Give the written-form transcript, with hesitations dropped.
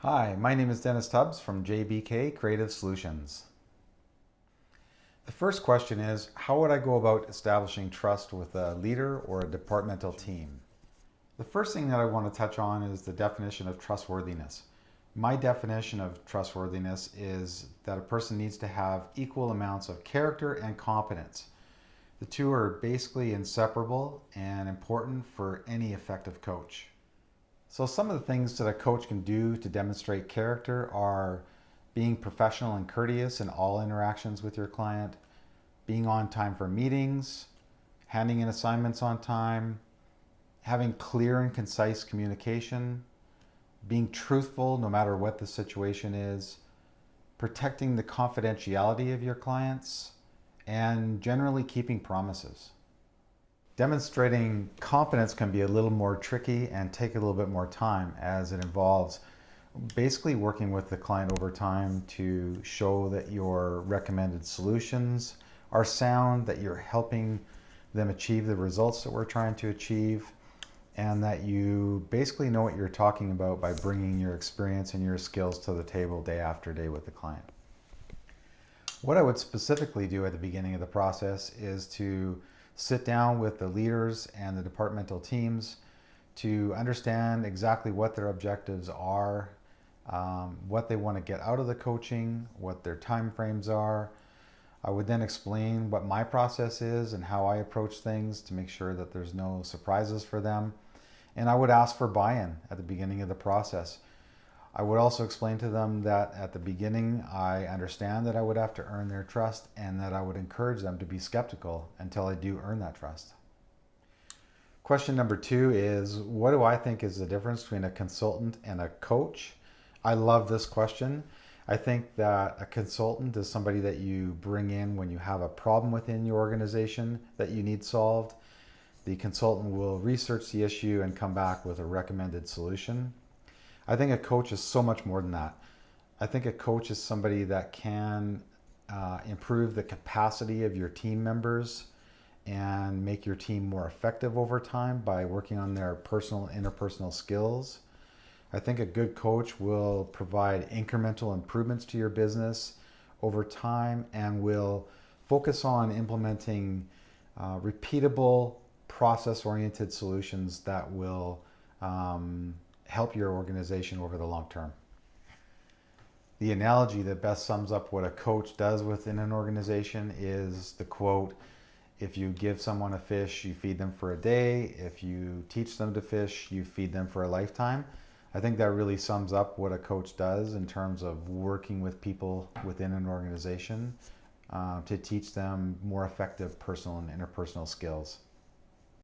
Hi, my name is Dennis Tubbs from JBK Creative Solutions. The first question is, how would I go about establishing trust with a leader or a departmental team? The first thing that I want to touch on is the definition of trustworthiness. My definition of trustworthiness is that a person needs to have equal amounts of character and competence. The two are basically inseparable and important for any effective coach. So some of the things that a coach can do to demonstrate character are being professional and courteous in all interactions with your client, being on time for meetings, handing in assignments on time, having clear and concise communication, being truthful no matter what the situation is, protecting the confidentiality of your clients, and generally keeping promises. Demonstrating competence can be a little more tricky and take a little bit more time, as it involves basically working with the client over time to show that your recommended solutions are sound, that you're helping them achieve the results that we're trying to achieve, and that you basically know what you're talking about by bringing your experience and your skills to the table day after day with the client. What I would specifically do at the beginning of the process is to sit down with the leaders and the departmental teams to understand exactly what their objectives are, what they want to get out of the coaching, what their time frames are. I would then explain what my process is and how I approach things to make sure that there's no surprises for them. And I would ask for buy-in at the beginning of the process. I would also explain to them that at the beginning, I understand that I would have to earn their trust and that I would encourage them to be skeptical until I do earn that trust. Question number 2 is, what do I think is the difference between a consultant and a coach? I love this question. I think that a consultant is somebody that you bring in when you have a problem within your organization that you need solved. The consultant will research the issue and come back with a recommended solution. I think a coach is so much more than that. I think a coach is somebody that can improve the capacity of your team members and make your team more effective over time by working on their personal and interpersonal skills. I think a good coach will provide incremental improvements to your business over time and will focus on implementing repeatable, process-oriented solutions that will help your organization over the long term. The analogy that best sums up what a coach does within an organization is the quote, if you give someone a fish, you feed them for a day. If you teach them to fish, you feed them for a lifetime. I think that really sums up what a coach does in terms of working with people within an organization to teach them more effective personal and interpersonal skills.